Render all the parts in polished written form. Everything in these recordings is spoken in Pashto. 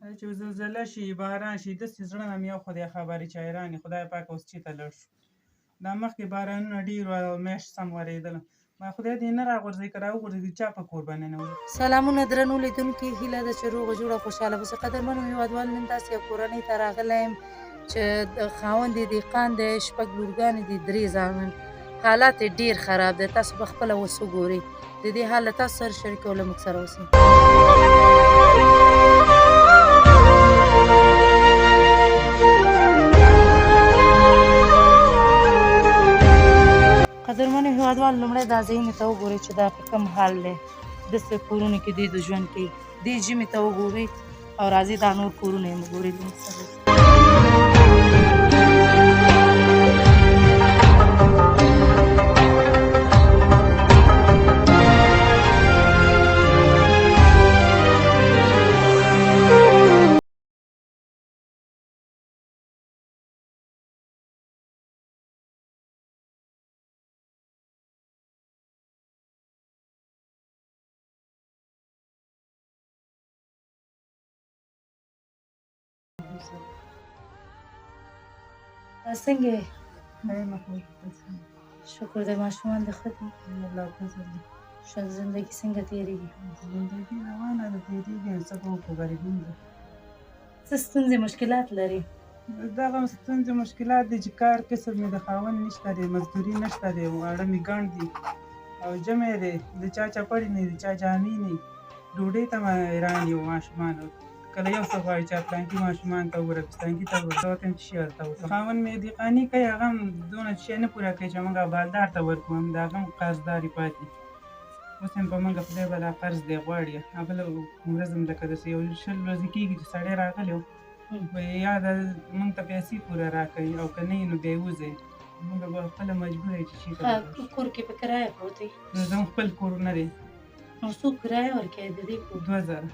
چې زلزله شي باران شي داسې زړه نه مې یو خدای خبرې چې حیران خدای پاک اوس چېرته لاړ شو دا مخکې بارانونه ډېر وو او میاشت سم ورېدله ما خدای دې نه راغورځوي که راوغورځوي چا په کور باندې نه وي. سلامونه درنو لیدونکي، هیله ده چې روغه جوړه خوشحاله اوسئ. قدرمنو هېوادوال، نن داسې یو کورنۍ ته راغلی یم چې د خاوند یې دهقان دی، 6 لورګانې دي، 3 زامن. حالات یې ډېر خراب دی، تاسو به خپله اوس وګورئ. د دې حال له تاسو سره شریکوو، له موږ سره اوسئ. قدرمنو هېوادوال، لومړی دا ځایونه ته وګورئ چې دا په کوم حال دی. داسې کورونو کې دوی د ژوند کوي. دې ژمي ته وګورئ او راځئ دا نور کورونه یې وګورئ. څنګه یې؟ شکر دی. ماشومان دې ښه دي؟ زندګي څنګه تېرېږي؟ زندګي روانه ده، تېرېږي. څه به وکړو، غریبون ده. څه ستونزې مشکلات لري؟ دغه ستونزې مشکلات دي چې کار کسب مې د خاوند نشته دی، مزدوري نشته دی، واړه مې ګڼ دي او جمع دی، د چا چپړې نه دي، چا جامې نه دي. ډوډۍ ته مې حیران یو ماشومانو. کله یو څه غواړي چې پلانکي ماشومان ته وګوره، پستانکي ته وګوره، ته ورته وایم چې شي هلته وکړه. خاوند مې دهقاني کوي، هغه هم دونه شی نه پوره کوي چې موږ بالدار ته ورکړو، د هغه هم قرضداري پاتې. اوس هم په موږ خدای بلا قرض دی غواړي. بله ورځ هم لکه داسې یو 20 ورځې کېږي چې سړی راغلی و، یا د موږ ته پیسې پوره راکوي او که نه وي نو بیا یې وځئ. موږ به خپله مجبوره یو چې شي ته ولاړ شو. کور کې په کرایه پروت دی؟ زموږ خپل کور نه دی. نو څوک کرایه ورکوي د دې کور؟ 2000.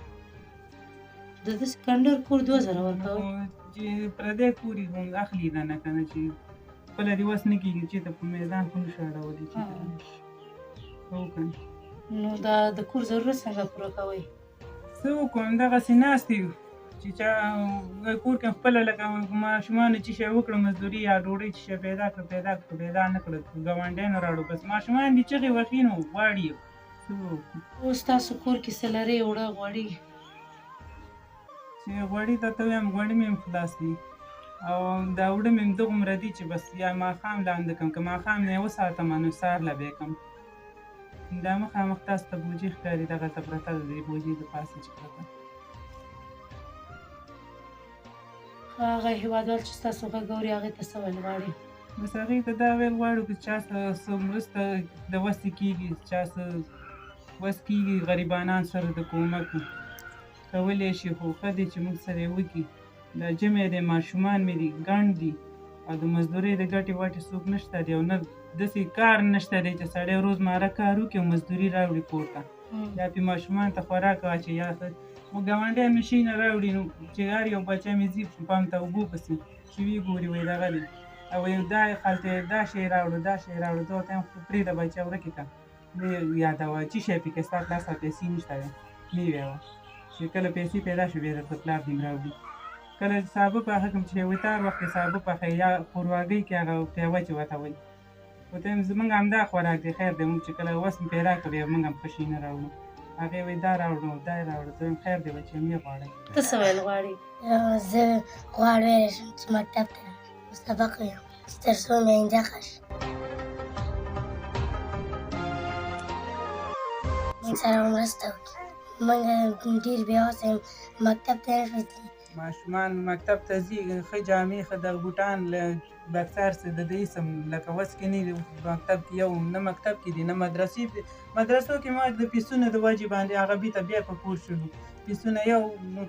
د دې سکندر کور 2000 ورکوي؟ چې پردی کور یې اخلي ده نه که نه، چې خپله دې وس نه کېږي چې ته په میدان خو نه شي اړولی چې څه وکړم. نو دا د کور ضرورت څنګه پوره کوئ؟ څه وکړم، دغسې ناست یو چې چا کور کې خپله لکه ماشومانو چې شی وکړه مزدوري یا ډوډۍ چې شی پیدا کړه پیدا نه کړه، ګاونډیانو راوړو. بس ماشومان دي چغې وهي نو غواړي. څه وکړو. اوس تاسو کور کې څه لرئ؟ اوړه غوړي؟ چې غوړي ته وایم غوړي مې هم خلاص دي او دا اوړه مې هم دومره دي چې بس یا ماښام لاندې کړم، که ماښام نه یې وساتمه نو سهار له به یې کړم. دا مخامخ تاسو ته بوجي ښکاري، دغلته پرته ده، د بوجي د پاسه چې پرته. هغه هېوادوال چې ستاسو غږ اوري هغې ته څه ویل غواړي؟ بس هغې ته دا ویل غواړو که چا څه مرسته د وسې کېږي، چا څه وس کېږي غریبانان سره د کومک کولی شي، خو ښه دی چې موږ سره یې وکړي. دا جمع دی، ماشومان مې دي، ګڼ دي او د مزدورۍ د ګټې وټې څوک نشته دی او نه داسې کار نشته دی چې سړی روزمره کار وکړي او مزدوري راوړي کور ته، یا پې ماشومان ته خوراک واچوي، یا ګاونډیان مې شي نه راوړي نو چې هر یو بچه مې ځي پام ته اوبو پسې چې ویې ګوري وایي دغه دی او وایي دا هلته دا شی راوړه دا شی راوړه. زه ورته وایم پرېږده بچه ورکې کړه، نه یادوه چې شی پکې ستا پلار سره پیسې نشته دی، نه یې ویوه چې کله پیسې پیدا شو بیا درته پلار دې راوړي. کله سابه پاخه کړم چې وتار وخت کې سابه پخوي یا ښورواګۍ کې هغه پیوه چې وتوئ، ورته وایم زموږ همدا خوراک دی، خیر دی موږ چې کله وس مې پیدا کړو بیا موږ هم ښه شي نه راوړو. هغې وایي دا راوړو دا یې راوړو. زه وایم خیر دی بچیان مې غواړئ. ته څه ویل غواړې؟ زه غواړم شم چې مکتب ته سبق ووایم چې تر څو مې آینده ښه شي. موږ سره مرسته وکړي. موږ ډېر بېوسه یم، مکتب ته نه شو تللی. ماشومان مکتب ته ځي، ښه جامې ښه د بوټان دفتر څه د دې سم لکه وس کې نه دي مکتب کې، یو نه مکتب کې دي نه مدرسې. مدرسو کې ما د فیسونو د وجې باندې هغه بېرته بیا په کور شولو. فیسونه یو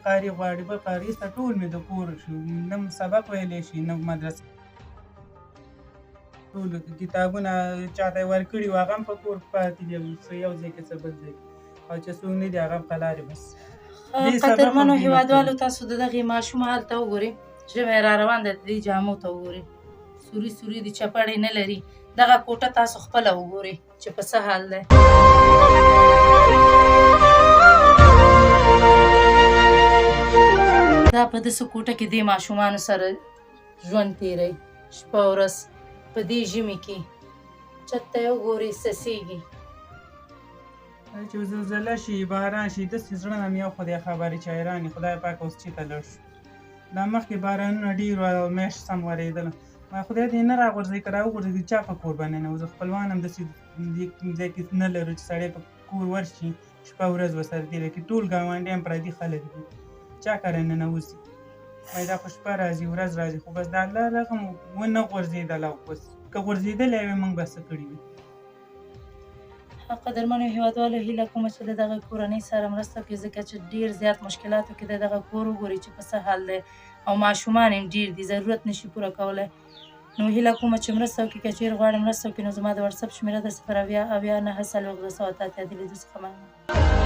قاري غواړي بل قاري، ایسته ټول مې د کور شو، نه سبق ویلی شي نه مدرسه. ټول کتابونه چاته یې ورکړي وو هغه هم په کور پاتې دي، څه یو ځای کې څه بل ځای کې، او چې څوک نه دي هغه هم په لارې بس. قدرمنو هېوادوالو، تاسو د دغې ماشوم حال ته وګورئ، ژمی را روان دی، د دې جامو ته وګورئ، سوري سوري دي، چپړې نه لري. دغه کوټه تاسو خپله وګورئ چې په څه حال دی. دا په داسې کوټه کې دې ماشومانو سره ژوند تېروي شپه ورځ په دې ژمي کې چت ته یې وګورئ څڅېږي. چې زلزله شي باران شي داسې زړه نه مې یو خدای خبرې چې حیران یې خدای پاک اوس چېرته لاړ شو. دا مخکې بارانونه ډېر وه او میاشت سم ورېدله ما خدای دې نه راغورځوي که راوغورځوي چا په کور به ننوځو خپلوان هم داسې ځای کې نه لرو چې سړی په کور ورشي شپه ورځ ورسره تېره کړي ټول ګاونډیان پردي خلک دي چا کره ننوځي وایي دا خو شپه راځي ورځ راځي خو بس د الله رحم ونه غورځېدله بس که غورځېدلی وی موږ به څه کړي وي. قدرمنو هېوادوالو هیله کومه چې د دغه کورنۍ سره مرسته وکړي ځکه چې ډېر زیات مشکلاتو کې د دغه کور وګوري چې په څه حال دی او ماشومان یې ډېر دي ضرورت نشي پوره کولی. نو هیله کومه چې مرسته وکړي که چېرې غواړې مرسته وکړي نو زما د وټساپ شمېره ده 0 اویا اویا 9 40 283 څخه مننه.